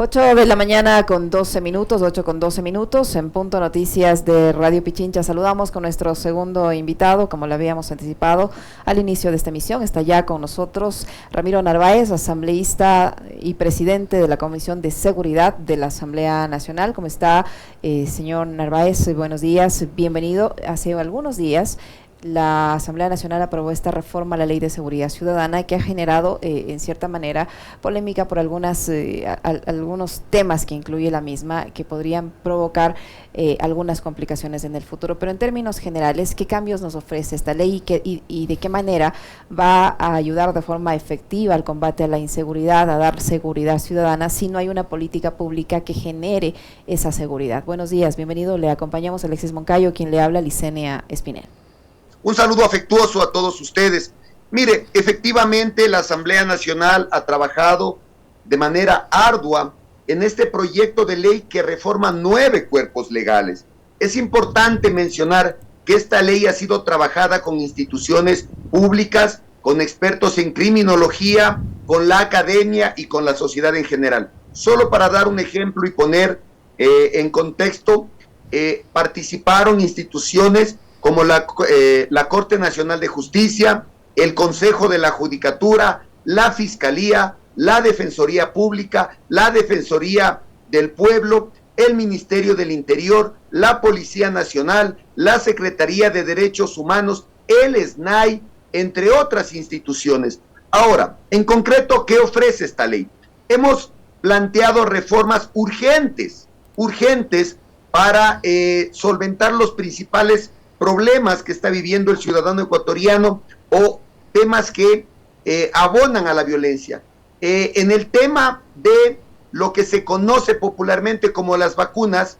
8 de la mañana con 12 minutos, 8 con 12 minutos, en Punto Noticias de Radio Pichincha. Saludamos con nuestro segundo invitado, como lo habíamos anticipado al inicio de esta emisión. Está ya con nosotros Ramiro Narváez, asambleísta y presidente de la Comisión de Seguridad de la Asamblea Nacional. ¿Cómo está, señor Narváez? Buenos días, bienvenido. Hace algunos días la Asamblea Nacional aprobó esta reforma a la Ley de Seguridad Ciudadana que ha generado, en cierta manera, polémica por algunos temas que incluye la misma, que podrían provocar algunas complicaciones en el futuro. Pero en términos generales, ¿qué cambios nos ofrece esta ley y de qué manera va a ayudar de forma efectiva al combate a la inseguridad, a dar seguridad ciudadana, si no hay una política pública que genere esa seguridad? Buenos días, bienvenido. Le acompañamos Alexis Moncayo, quien le habla, Licenia Espinel. Un saludo afectuoso a todos ustedes. Mire, efectivamente la Asamblea Nacional ha trabajado de manera ardua en este proyecto de ley que reforma 9 cuerpos legales. Es importante mencionar que esta ley ha sido trabajada con instituciones públicas, con expertos en criminología, con la academia y con la sociedad en general. Solo para dar un ejemplo y poner en contexto, participaron instituciones como la Corte Nacional de Justicia, el Consejo de la Judicatura, la Fiscalía, la Defensoría Pública, la Defensoría del Pueblo, el Ministerio del Interior, la Policía Nacional, la Secretaría de Derechos Humanos, el SNAI, entre otras instituciones. Ahora, en concreto, ¿qué ofrece esta ley? Hemos planteado reformas urgentes para solventar los principales problemas que está viviendo el ciudadano ecuatoriano o temas que abonan a la violencia. En el tema de lo que se conoce popularmente como las vacunas,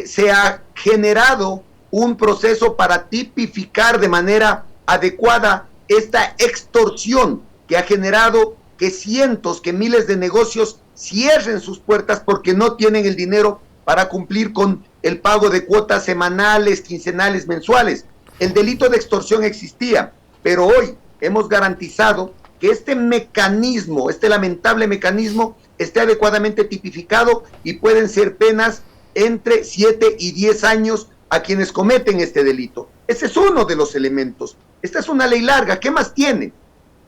se ha generado un proceso para tipificar de manera adecuada esta extorsión que ha generado que cientos, que miles de negocios cierren sus puertas porque no tienen el dinero para cumplir con el pago de cuotas semanales, quincenales, mensuales. El delito de extorsión existía, pero hoy hemos garantizado que este mecanismo, este lamentable mecanismo, esté adecuadamente tipificado y pueden ser penas entre 7 y 10 años a quienes cometen este delito. Ese es uno de los elementos. Esta es una ley larga. ¿Qué más tiene?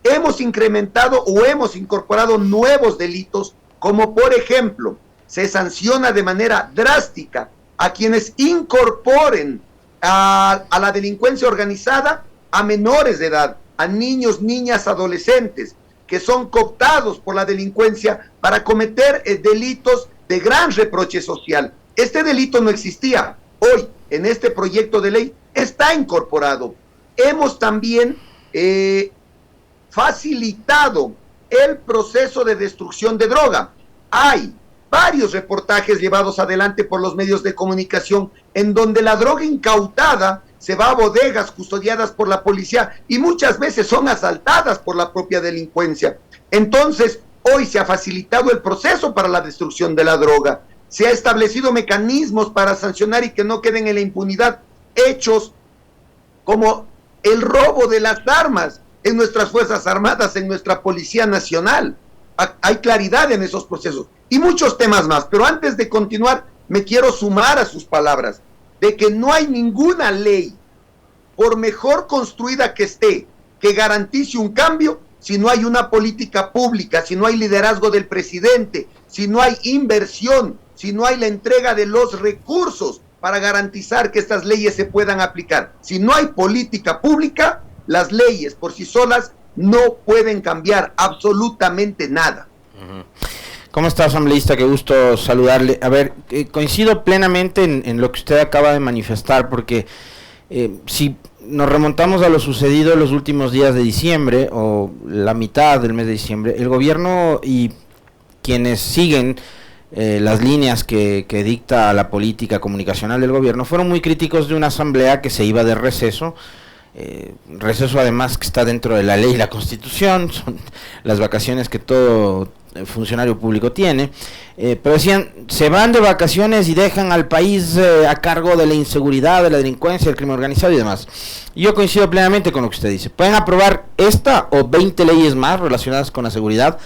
Hemos incrementado o hemos incorporado nuevos delitos, como por ejemplo, se sanciona de manera drástica a quienes incorporen a la delincuencia organizada a menores de edad, a niños, niñas, adolescentes, que son cooptados por la delincuencia para cometer delitos de gran reproche social. Este delito no existía. Hoy, en este proyecto de ley, está incorporado. Hemos también facilitado el proceso de destrucción de droga. Hay varios reportajes llevados adelante por los medios de comunicación en donde la droga incautada se va a bodegas custodiadas por la policía y muchas veces son asaltadas por la propia delincuencia. Entonces, hoy se ha facilitado el proceso para la destrucción de la droga. Se ha establecido mecanismos para sancionar y que no queden en la impunidad hechos como el robo de las armas en nuestras Fuerzas Armadas, en nuestra Policía Nacional. Hay claridad en esos procesos y muchos temas más, pero antes de continuar me quiero sumar a sus palabras de que no hay ninguna ley, por mejor construida que esté, que garantice un cambio si no hay una política pública, si no hay liderazgo del presidente, si no hay inversión, si no hay la entrega de los recursos para garantizar que estas leyes se puedan aplicar. Si no hay política pública, las leyes por sí solas no pueden cambiar absolutamente nada. ¿Cómo está, asambleísta? Qué gusto saludarle. A ver, coincido plenamente en lo que usted acaba de manifestar, porque si nos remontamos a lo sucedido en los últimos días de diciembre, o la mitad del mes de diciembre, el gobierno y quienes siguen las líneas que dicta la política comunicacional del gobierno fueron muy críticos de una asamblea que se iba de receso, receso además que está dentro de la ley y la Constitución, son las vacaciones que todo funcionario público tiene, pero decían, se van de vacaciones y dejan al país a cargo de la inseguridad, de la delincuencia, del crimen organizado y demás. Y yo coincido plenamente con lo que usted dice. Pueden aprobar esta o 20 leyes más relacionadas con la seguridad,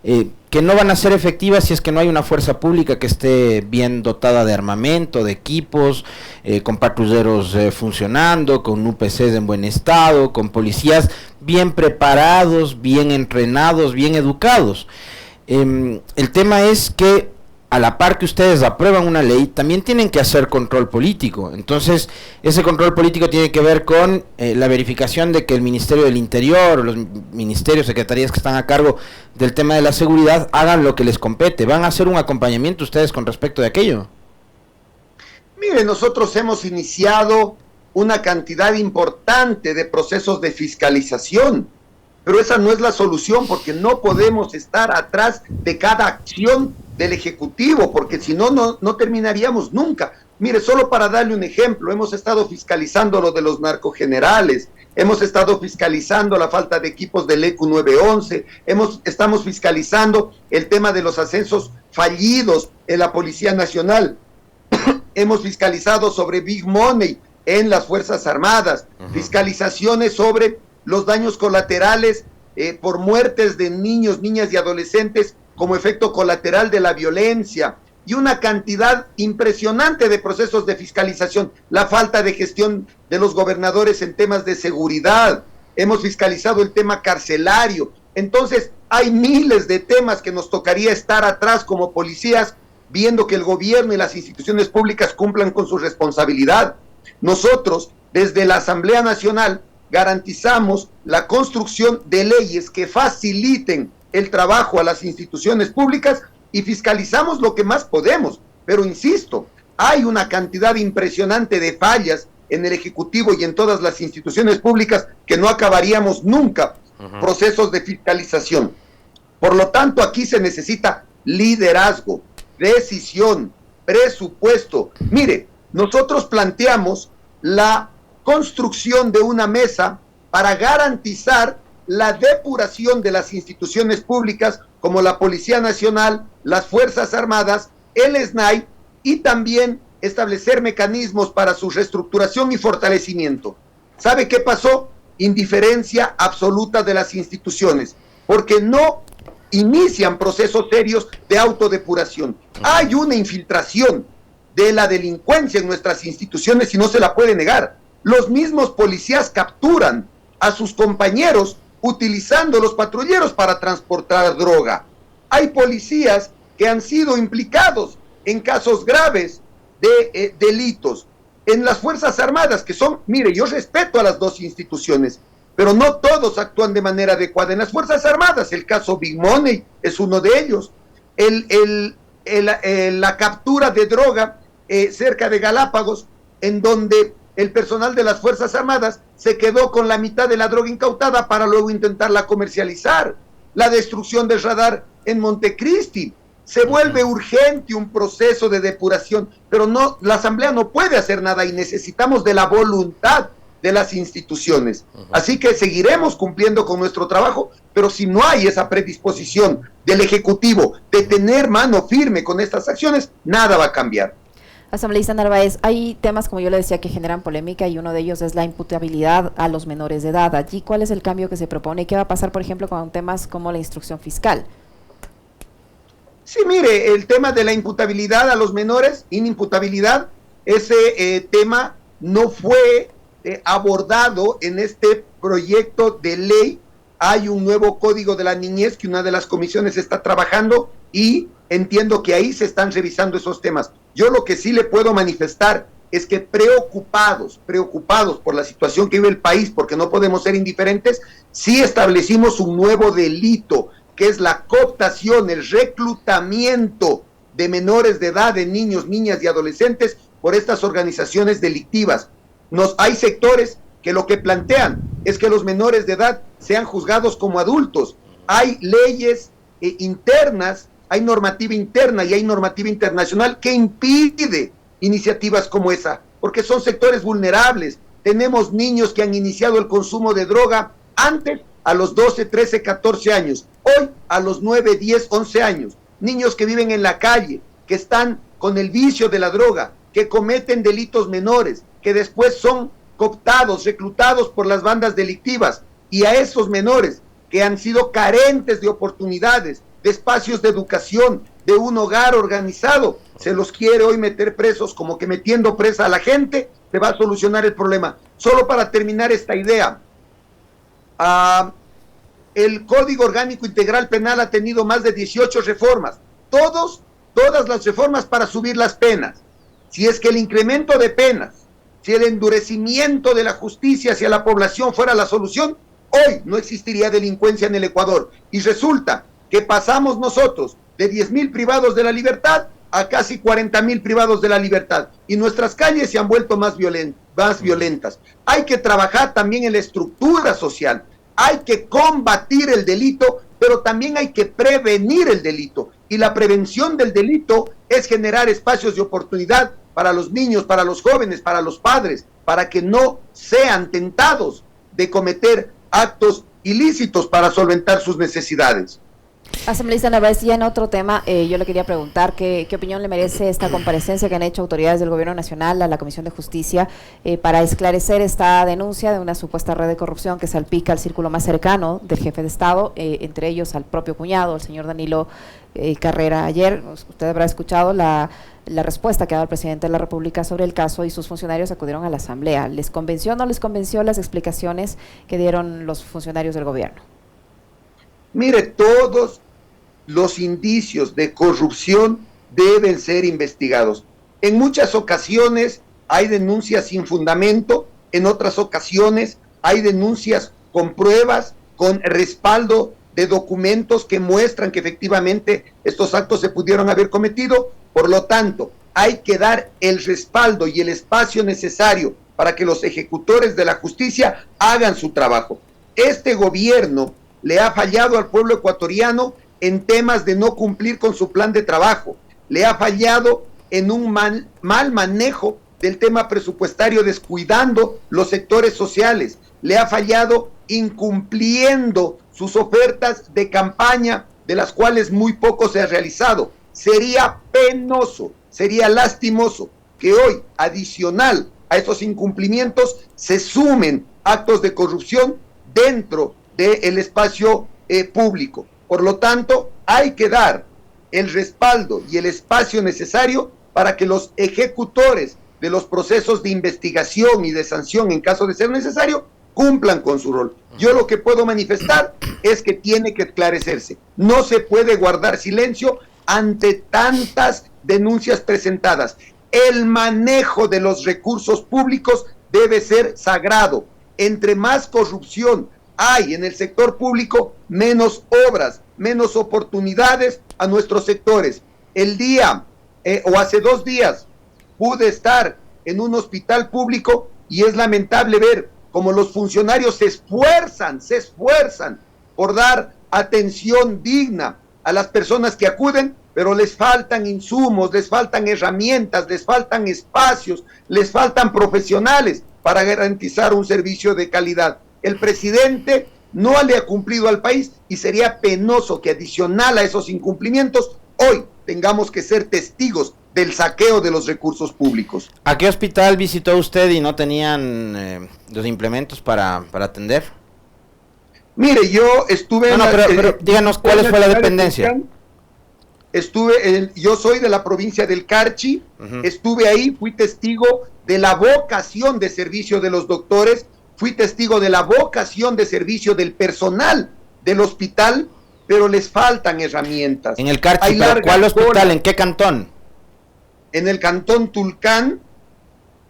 que no van a ser efectivas si es que no hay una fuerza pública que esté bien dotada de armamento, de equipos, con patrulleros funcionando, con UPCs en buen estado, con policías bien preparados, bien entrenados, bien educados. El tema es que a la par que ustedes aprueban una ley, también tienen que hacer control político. Entonces, ese control político tiene que ver con la verificación de que el Ministerio del Interior, o los ministerios, secretarías que están a cargo del tema de la seguridad, hagan lo que les compete. ¿Van a hacer un acompañamiento ustedes con respecto de aquello? Mire, nosotros hemos iniciado una cantidad importante de procesos de fiscalización, pero esa no es la solución, porque no podemos estar atrás de cada acción del Ejecutivo, porque si no, no terminaríamos nunca. Mire, solo para darle un ejemplo, hemos estado fiscalizando lo de los narcogenerales, hemos estado fiscalizando la falta de equipos del ECU 911, estamos fiscalizando el tema de los ascensos fallidos en la Policía Nacional, hemos fiscalizado sobre Big Money en las Fuerzas Armadas, fiscalizaciones sobre los daños colaterales por muertes de niños, niñas y adolescentes como efecto colateral de la violencia, y una cantidad impresionante de procesos de fiscalización, la falta de gestión de los gobernadores en temas de seguridad, hemos fiscalizado el tema carcelario. Entonces hay miles de temas que nos tocaría estar atrás como policías, viendo que el gobierno y las instituciones públicas cumplan con su responsabilidad. Nosotros, desde la Asamblea Nacional, garantizamos la construcción de leyes que faciliten el trabajo a las instituciones públicas y fiscalizamos lo que más podemos, pero insisto, hay una cantidad impresionante de fallas en el Ejecutivo y en todas las instituciones públicas que no acabaríamos nunca procesos de fiscalización. Por lo tanto, aquí se necesita liderazgo, decisión, presupuesto. Mire, nosotros planteamos la construcción de una mesa para garantizar la depuración de las instituciones públicas como la Policía Nacional, las Fuerzas Armadas, el SNAI, y también establecer mecanismos para su reestructuración y fortalecimiento. ¿Sabe qué pasó? Indiferencia absoluta de las instituciones, porque no inician procesos serios de autodepuración. Hay una infiltración de la delincuencia en nuestras instituciones y no se la puede negar. Los mismos policías capturan a sus compañeros utilizando los patrulleros para transportar droga. Hay policías que han sido implicados en casos graves de delitos. En las Fuerzas Armadas, que son, mire, yo respeto a las dos instituciones, pero no todos actúan de manera adecuada. En las Fuerzas Armadas, el caso Big Money es uno de ellos. La captura de droga cerca de Galápagos, en donde el personal de las Fuerzas Armadas se quedó con la mitad de la droga incautada para luego intentarla comercializar. La destrucción del radar en Montecristi. Se vuelve urgente un proceso de depuración, pero no, la Asamblea no puede hacer nada y necesitamos de la voluntad de las instituciones. Así que seguiremos cumpliendo con nuestro trabajo, pero si no hay esa predisposición del Ejecutivo de tener mano firme con estas acciones, nada va a cambiar. Asambleísta Narváez, hay temas, como yo le decía, que generan polémica y uno de ellos es la imputabilidad a los menores de edad. Allí, ¿cuál es el cambio que se propone y qué va a pasar, por ejemplo, con temas como la instrucción fiscal? Sí, mire, el tema de la imputabilidad a los menores, inimputabilidad, ese tema no fue abordado en este proyecto de ley. Hay un nuevo código de la niñez que una de las comisiones está trabajando y entiendo que ahí se están revisando esos temas. Yo lo que sí le puedo manifestar es que preocupados por la situación que vive el país, porque no podemos ser indiferentes, sí establecimos un nuevo delito, que es la cooptación, el reclutamiento de menores de edad, de niños, niñas y adolescentes por estas organizaciones delictivas. Hay sectores que lo que plantean es que los menores de edad sean juzgados como adultos. Hay leyes internas, hay normativa interna y hay normativa internacional que impide iniciativas como esa, porque son sectores vulnerables. Tenemos niños que han iniciado el consumo de droga antes a los 12, 13, 14 años, hoy a los 9, 10, 11 años. Niños que viven en la calle, que están con el vicio de la droga, que cometen delitos menores, que después son cooptados, reclutados por las bandas delictivas, y a esos menores que han sido carentes de oportunidades, de espacios de educación, de un hogar organizado. Se los quiere hoy meter presos, como que metiendo presa a la gente se va a solucionar el problema. Solo para terminar esta idea, el Código Orgánico Integral Penal ha tenido más de 18 reformas, todas las reformas para subir las penas. Si es que el incremento de penas, si el endurecimiento de la justicia hacia la población fuera la solución, hoy no existiría delincuencia en el Ecuador. Y resulta que pasamos nosotros de 10.000 privados de la libertad a casi 40.000 privados de la libertad. Y nuestras calles se han vuelto más violentas. Hay que trabajar también en la estructura social. Hay que combatir el delito, pero también hay que prevenir el delito. Y la prevención del delito es generar espacios de oportunidad para los niños, para los jóvenes, para los padres, para que no sean tentados de cometer actos ilícitos para solventar sus necesidades. Asambleísta Narváez, ya en otro tema, yo le quería preguntar qué opinión le merece esta comparecencia que han hecho autoridades del Gobierno Nacional a la Comisión de Justicia para esclarecer esta denuncia de una supuesta red de corrupción que salpica al círculo más cercano del jefe de Estado, entre ellos al propio cuñado, el señor Danilo Carrera. Ayer usted habrá escuchado la respuesta que ha dado el presidente de la República sobre el caso y sus funcionarios acudieron a la Asamblea. ¿Les convenció o no les convenció las explicaciones que dieron los funcionarios del gobierno? Mire, todos los indicios de corrupción deben ser investigados. En muchas ocasiones hay denuncias sin fundamento, en otras ocasiones hay denuncias con pruebas, con respaldo de documentos que muestran que efectivamente estos actos se pudieron haber cometido. Por lo tanto, hay que dar el respaldo y el espacio necesario para que los ejecutores de la justicia hagan su trabajo. Este gobierno le ha fallado al pueblo ecuatoriano en temas de no cumplir con su plan de trabajo, le ha fallado en un mal manejo del tema presupuestario, descuidando los sectores sociales, le ha fallado incumpliendo sus ofertas de campaña, de las cuales muy poco se ha realizado. Sería penoso, sería lastimoso que hoy, adicional a estos incumplimientos, se sumen actos de corrupción dentro del espacio público. Por lo tanto, hay que dar el respaldo y el espacio necesario para que los ejecutores de los procesos de investigación y de sanción, en caso de ser necesario, cumplan con su rol. Yo lo que puedo manifestar es que tiene que esclarecerse. No se puede guardar silencio ante tantas denuncias presentadas. El manejo de los recursos públicos debe ser sagrado. Entre más corrupción hay en el sector público, menos obras, menos oportunidades a nuestros sectores. El día, o hace 2 días, pude estar en un hospital público y es lamentable ver cómo los funcionarios se esfuerzan por dar atención digna a las personas que acuden, pero les faltan insumos, les faltan herramientas, les faltan espacios, les faltan profesionales para garantizar un servicio de calidad. El presidente no le ha cumplido al país y sería penoso que adicional a esos incumplimientos, hoy tengamos que ser testigos del saqueo de los recursos públicos. ¿A qué hospital visitó usted y no tenían los implementos para atender? Mire, yo estuve... pero díganos cuál fue la dependencia. Yo soy de la provincia del Carchi, estuve ahí, fui testigo de la vocación de servicio de los doctores, fui testigo de la vocación de servicio del personal del hospital, pero les faltan herramientas. En el Carchi, ¿pero cuál hospital? ¿En qué cantón? En el cantón Tulcán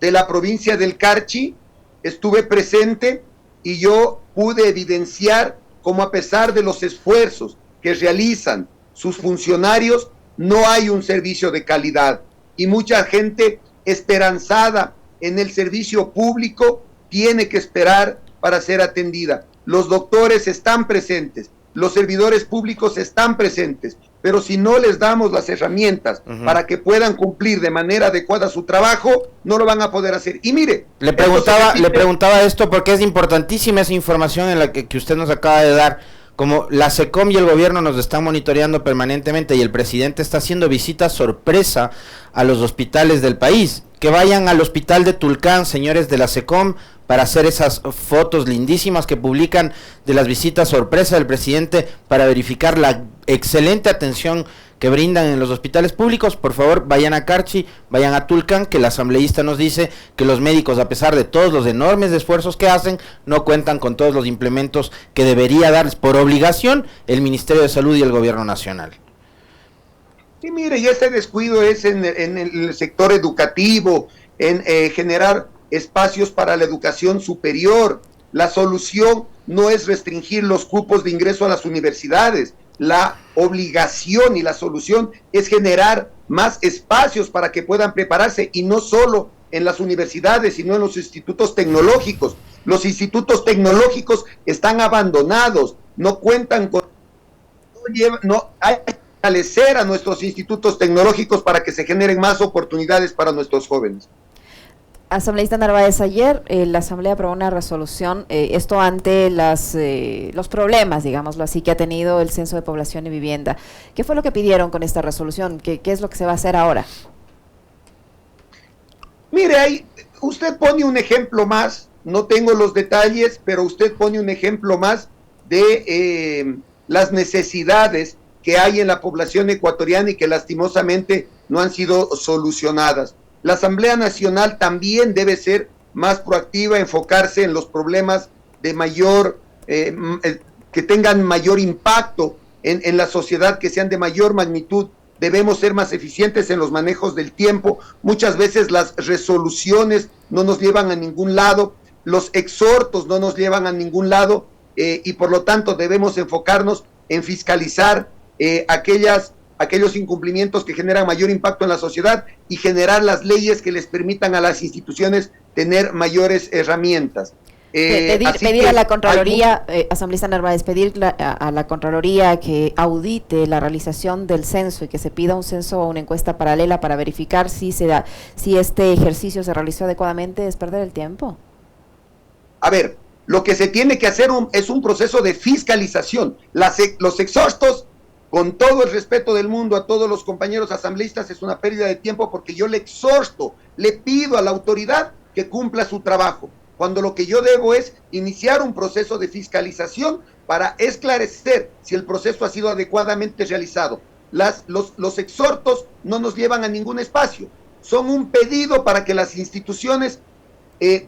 de la provincia del Carchi, estuve presente y yo pude evidenciar cómo, a pesar de los esfuerzos que realizan sus funcionarios, no hay un servicio de calidad y mucha gente esperanzada en el servicio público tiene que esperar para ser atendida. Los doctores están presentes, los servidores públicos están presentes, pero si no les damos las herramientas para que puedan cumplir de manera adecuada su trabajo, no lo van a poder hacer. Y mire, le preguntaba esto porque es importantísima esa información en la que usted nos acaba de dar. Como la SECOM y el gobierno nos están monitoreando permanentemente y el presidente está haciendo visitas sorpresa a los hospitales del país. que vayan al hospital de Tulcán, señores de la SECOM, para hacer esas fotos lindísimas que publican de las visitas sorpresa del presidente para verificar la excelente atención que brindan en los hospitales públicos. Por favor, vayan a Carchi, vayan a Tulcán, que el asambleísta nos dice que los médicos, a pesar de todos los enormes esfuerzos que hacen, no cuentan con todos los implementos que debería darles por obligación el Ministerio de Salud y el Gobierno Nacional. Y mire, y ese descuido es en el sector educativo, en generar espacios para la educación superior. La solución no es restringir los cupos de ingreso a las universidades. La obligación y la solución es generar más espacios para que puedan prepararse, y no solo en las universidades, sino en los institutos tecnológicos. Los institutos tecnológicos están abandonados, no cuentan con... No hay que fortalecer a nuestros institutos tecnológicos para que se generen más oportunidades para nuestros jóvenes. Asambleísta Narváez, ayer la Asamblea aprobó una resolución, esto ante los problemas, digámoslo así, que ha tenido el Censo de Población y Vivienda. ¿Qué fue lo que pidieron con esta resolución? ¿Qué es lo que se va a hacer ahora? Mire, ahí usted pone un ejemplo más, no tengo los detalles, pero usted pone un ejemplo más de las necesidades que hay en la población ecuatoriana y que lastimosamente no han sido solucionadas. La Asamblea Nacional también debe ser más proactiva, enfocarse en los problemas de mayor, que tengan mayor impacto en la sociedad, que sean de mayor magnitud. Debemos ser más eficientes en los manejos del tiempo. Muchas veces las resoluciones no nos llevan a ningún lado, los exhortos no nos llevan a ningún lado, y por lo tanto debemos enfocarnos en fiscalizar aquellos incumplimientos que generan mayor impacto en la sociedad y generar las leyes que les permitan a las instituciones tener mayores herramientas. Pedir a la Contraloría, asambleísta Narváez, pedir a la Contraloría que audite la realización del censo y que se pida un censo o una encuesta paralela para verificar si este ejercicio se realizó adecuadamente, es perder el tiempo. A ver, lo que se tiene que hacer es un proceso de fiscalización. Los exhortos, con todo el respeto del mundo a todos los compañeros asambleístas, es una pérdida de tiempo, porque yo le exhorto, le pido a la autoridad que cumpla su trabajo, cuando lo que yo debo es iniciar un proceso de fiscalización para esclarecer si el proceso ha sido adecuadamente realizado. Los exhortos no nos llevan a ningún espacio, son un pedido para que las instituciones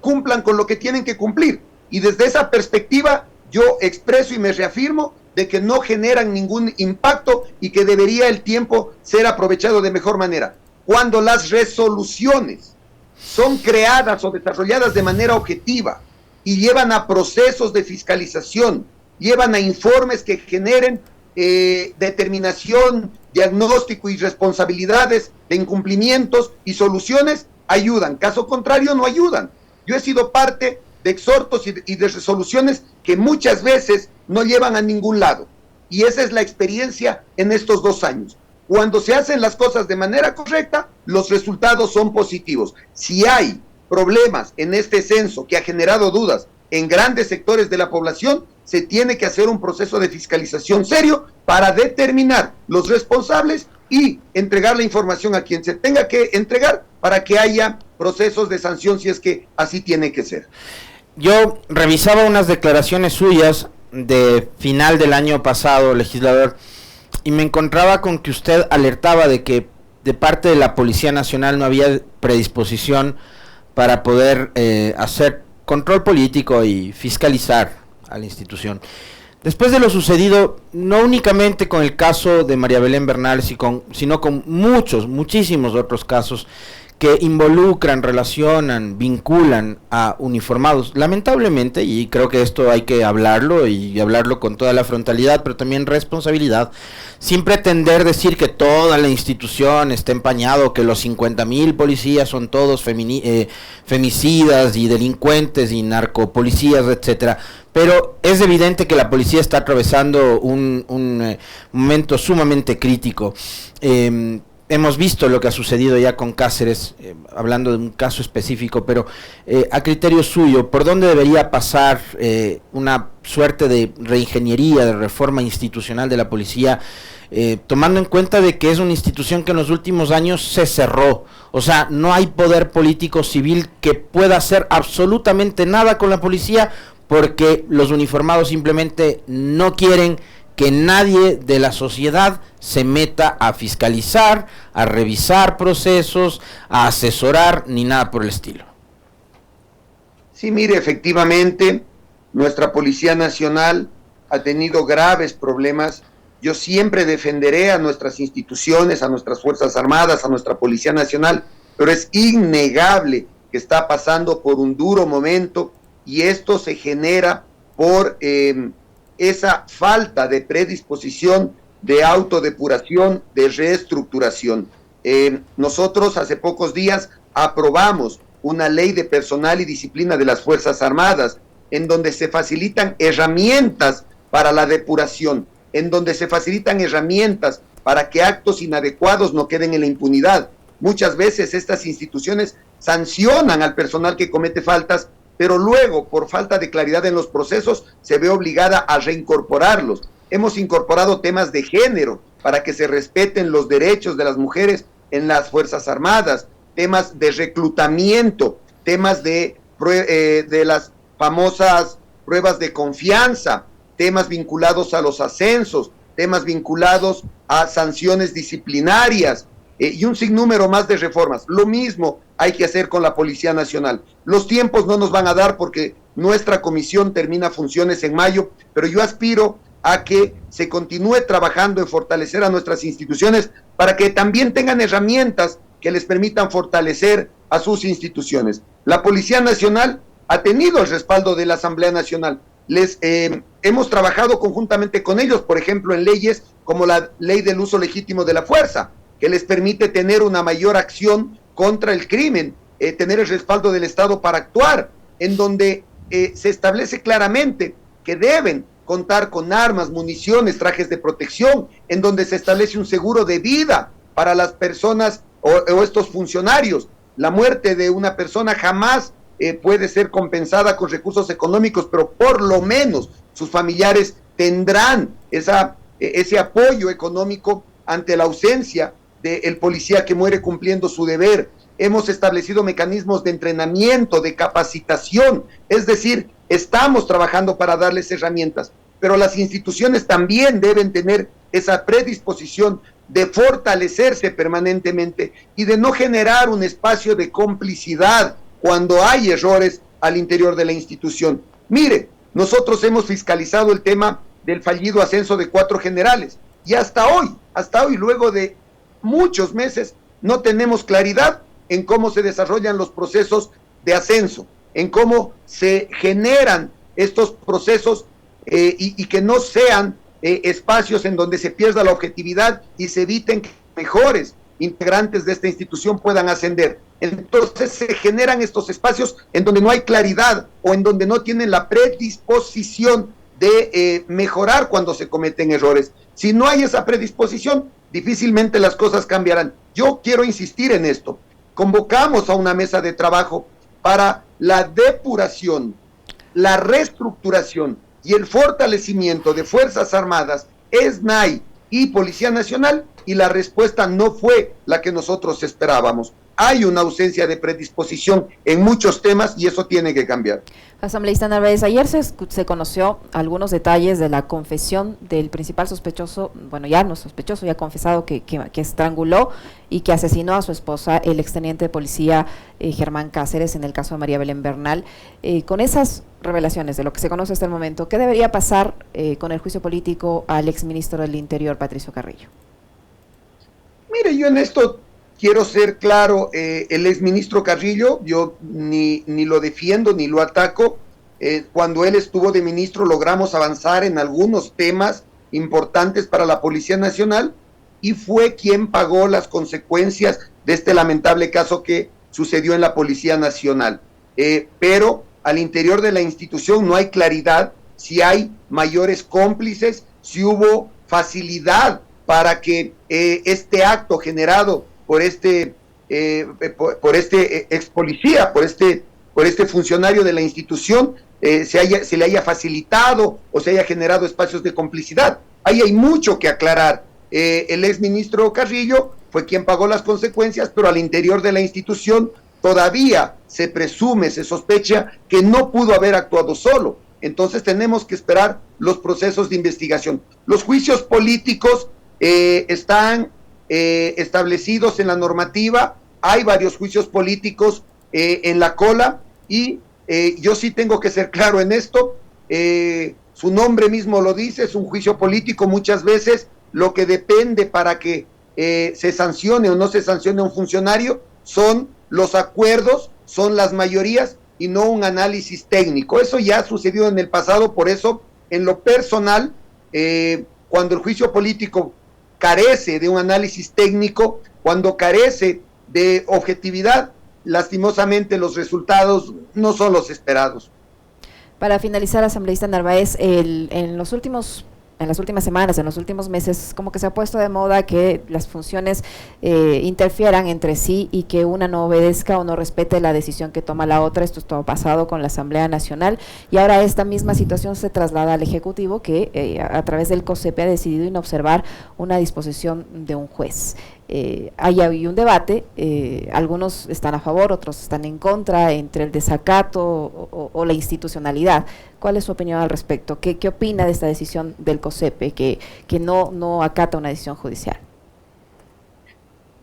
cumplan con lo que tienen que cumplir, y desde esa perspectiva yo expreso y me reafirmo de que no generan ningún impacto y que debería el tiempo ser aprovechado de mejor manera. Cuando las resoluciones son creadas o desarrolladas de manera objetiva y llevan a procesos de fiscalización, llevan a informes que generen determinación, diagnóstico y responsabilidades de incumplimientos y soluciones, ayudan. Caso contrario, no ayudan. Yo he sido parte de exhortos y de resoluciones que muchas veces no llevan a ningún lado, y esa es la experiencia en estos 2 años. Cuando se hacen las cosas de manera correcta, los resultados son positivos. Si hay problemas en este censo que ha generado dudas en grandes sectores de la población, se tiene que hacer un proceso de fiscalización serio para determinar los responsables y entregar la información a quien se tenga que entregar, para que haya procesos de sanción si es que así tiene que ser. Yo revisaba unas declaraciones suyas de final del año pasado, legislador, y me encontraba con que usted alertaba de que de parte de la Policía Nacional no había predisposición para poder hacer control político y fiscalizar a la institución. Después de lo sucedido, no únicamente con el caso de María Belén Bernal, sino con muchísimos otros casos que involucran, relacionan, vinculan a uniformados, lamentablemente, y creo que esto hay que hablarlo, y hablarlo con toda la frontalidad, pero también responsabilidad, sin pretender decir que toda la institución está empañado, que los 50,000 policías son todos femicidas y delincuentes y narcopolicías, etcétera. Pero es evidente que la policía está atravesando un momento sumamente crítico. Hemos visto lo que ha sucedido ya con Cáceres, hablando de un caso específico, pero a criterio suyo, ¿por dónde debería pasar una suerte de reingeniería, de reforma institucional de la policía tomando en cuenta de que es una institución que en los últimos años se cerró. O sea, no hay poder político civil que pueda hacer absolutamente nada con la policía, porque los uniformados simplemente no quieren que nadie de la sociedad se meta a fiscalizar, a revisar procesos, a asesorar, ni nada por el estilo. Sí, mire, efectivamente, nuestra Policía Nacional ha tenido graves problemas. Yo siempre defenderé a nuestras instituciones, a nuestras Fuerzas Armadas, a nuestra Policía Nacional, pero es innegable que está pasando por un duro momento, y esto se genera por esa falta de predisposición, de autodepuración, de reestructuración. Nosotros hace pocos días aprobamos una ley de personal y disciplina de las Fuerzas Armadas, en donde se facilitan herramientas para la depuración, en donde se facilitan herramientas para que actos inadecuados no queden en la impunidad. Muchas veces estas instituciones sancionan al personal que comete faltas, pero luego, por falta de claridad en los procesos, se ve obligada a reincorporarlos. Hemos incorporado temas de género para que se respeten los derechos de las mujeres en las Fuerzas Armadas, temas de reclutamiento, temas de las famosas pruebas de confianza, temas vinculados a los ascensos, temas vinculados a sanciones disciplinarias, y un sinnúmero más de reformas. Lo mismo hay que hacer con la Policía Nacional. Los tiempos no nos van a dar porque nuestra comisión termina funciones en mayo, pero yo aspiro a que se continúe trabajando en fortalecer a nuestras instituciones para que también tengan herramientas que les permitan fortalecer a sus instituciones. La Policía Nacional ha tenido el respaldo de la Asamblea Nacional. Hemos trabajado conjuntamente con ellos, por ejemplo, en leyes como la Ley del Uso Legítimo de la Fuerza, que les permite tener una mayor acción contra el crimen, tener el respaldo del Estado para actuar, en donde se establece claramente que deben contar con armas, municiones, trajes de protección, en donde se establece un seguro de vida para las personas o estos funcionarios. La muerte de una persona jamás puede ser compensada con recursos económicos, pero por lo menos sus familiares tendrán ese apoyo económico ante la ausencia del policía que muere cumpliendo su deber. Hemos establecido mecanismos de entrenamiento, de capacitación, es decir, estamos trabajando para darles herramientas, pero las instituciones también deben tener esa predisposición de fortalecerse permanentemente y de no generar un espacio de complicidad cuando hay errores al interior de la institución. Mire, nosotros hemos fiscalizado el tema del fallido ascenso de 4 generales, y hasta hoy, luego de muchos meses, no tenemos claridad en cómo se desarrollan los procesos de ascenso, en cómo se generan estos procesos y que no sean espacios en donde se pierda la objetividad y se eviten que mejores integrantes de esta institución puedan ascender. Entonces se generan estos espacios en donde no hay claridad o en donde no tienen la predisposición de mejorar cuando se cometen errores. Si no hay esa predisposición, difícilmente las cosas cambiarán. Yo quiero insistir en esto. Convocamos a una mesa de trabajo para la depuración, la reestructuración y el fortalecimiento de Fuerzas Armadas, SNAI y Policía Nacional, y la respuesta no fue la que nosotros esperábamos. Hay una ausencia de predisposición en muchos temas y eso tiene que cambiar. Asambleísta Narváez, ayer se conoció algunos detalles de la confesión del principal sospechoso, bueno, ya no sospechoso, ya confesado que estranguló y que asesinó a su esposa, el exteniente de policía Germán Cáceres, en el caso de María Belén Bernal. Con esas revelaciones de lo que se conoce hasta el momento, ¿qué debería pasar con el juicio político al exministro del Interior, Patricio Carrillo? Mire, yo en esto quiero ser claro, el exministro Carrillo, yo ni lo defiendo ni lo ataco. Cuando él estuvo de ministro logramos avanzar en algunos temas importantes para la Policía Nacional y fue quien pagó las consecuencias de este lamentable caso que sucedió en la Policía Nacional. Pero al interior de la institución no hay claridad si hay mayores cómplices, si hubo facilidad para que este acto generado por este ex policía, por este funcionario de la institución, se le haya facilitado o se haya generado espacios de complicidad. Ahí hay mucho que aclarar. el exministro Carrillo fue quien pagó las consecuencias, pero al interior de la institución todavía se presume, se sospecha que no pudo haber actuado solo. Entonces tenemos que esperar los procesos de investigación. Los juicios políticos están establecidos en la normativa, hay varios juicios políticos en la cola y yo sí tengo que ser claro en esto, su nombre mismo lo dice, es un juicio político. Muchas veces lo que depende para que se sancione o no se sancione a un funcionario son los acuerdos, son las mayorías y no un análisis técnico. Eso ya ha sucedido en el pasado, por eso en lo personal, cuando el juicio político carece de un análisis técnico, cuando carece de objetividad, lastimosamente los resultados no son los esperados. Para finalizar, asambleísta Narváez, en las últimas semanas, en los últimos meses, como que se ha puesto de moda que las funciones interfieran entre sí y que una no obedezca o no respete la decisión que toma la otra. Esto es todo pasado con la Asamblea Nacional y ahora esta misma situación se traslada al Ejecutivo, que a través del COSEPE ha decidido inobservar una disposición de un juez. Hay un debate, algunos están a favor, otros están en contra, entre el desacato o la institucionalidad. ¿Cuál es su opinión al respecto? ¿Qué opina de esta decisión del COSEPE que no acata una decisión judicial?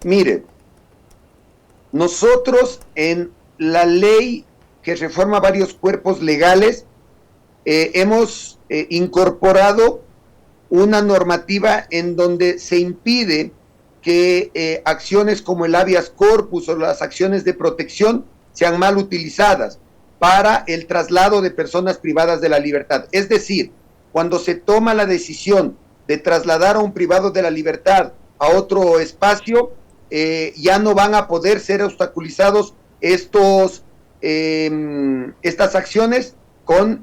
Mire, nosotros en la ley que reforma varios cuerpos legales hemos incorporado una normativa en donde se impide que acciones como el habeas corpus o las acciones de protección sean mal utilizadas para el traslado de personas privadas de la libertad. Es decir, cuando se toma la decisión de trasladar a un privado de la libertad a otro espacio, ya no van a poder ser obstaculizados estas acciones con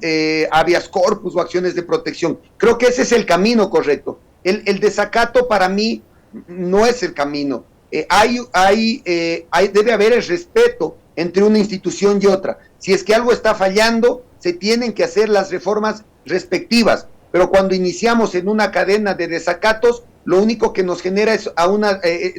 habeas corpus o acciones de protección. Creo que ese es el camino correcto. El desacato para mí no es el camino. Debe haber el respeto entre una institución y otra. Si es que algo está fallando, se tienen que hacer las reformas respectivas, pero cuando iniciamos en una cadena de desacatos, lo único que nos genera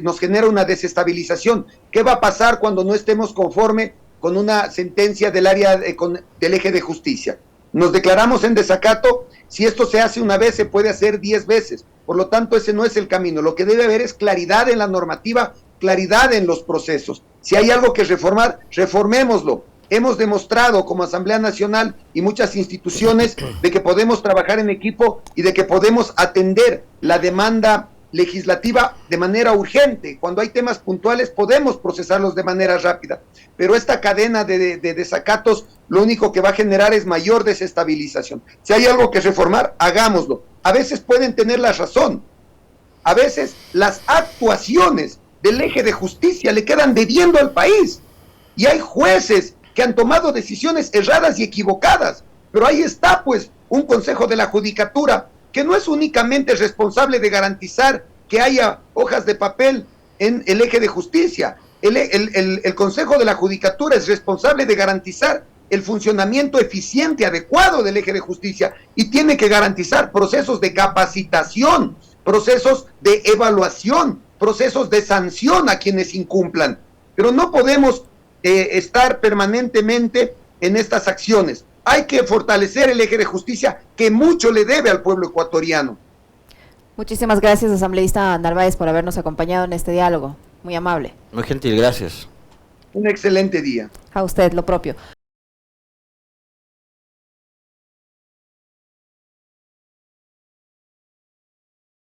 nos genera una desestabilización. ¿Qué va a pasar cuando no estemos conforme con una sentencia del eje de justicia? Nos declaramos en desacato. Si esto se hace una vez, se puede hacer 10 veces. Por lo tanto, ese no es el camino. Lo que debe haber es claridad en la normativa, claridad en los procesos. Si hay algo que reformar, reformémoslo. Hemos demostrado como Asamblea Nacional y muchas instituciones de que podemos trabajar en equipo y de que podemos atender la demanda legislativa de manera urgente. Cuando hay temas puntuales podemos procesarlos de manera rápida, pero esta cadena de desacatos lo único que va a generar es mayor desestabilización. Si hay algo que reformar, hagámoslo. A veces pueden tener la razón, a veces las actuaciones del eje de justicia le quedan debiendo al país y hay jueces que han tomado decisiones erradas y equivocadas, pero ahí está pues un Consejo de la Judicatura que no es únicamente responsable de garantizar que haya hojas de papel en el eje de justicia. El Consejo de la Judicatura es responsable de garantizar el funcionamiento eficiente, adecuado del eje de justicia y tiene que garantizar procesos de capacitación, procesos de evaluación, procesos de sanción a quienes incumplan. Pero no podemos estar permanentemente en estas acciones. Hay que fortalecer el eje de justicia que mucho le debe al pueblo ecuatoriano. Muchísimas gracias, asambleísta Narváez, por habernos acompañado en este diálogo. Muy amable. Muy gentil, gracias. Un excelente día. A usted, lo propio.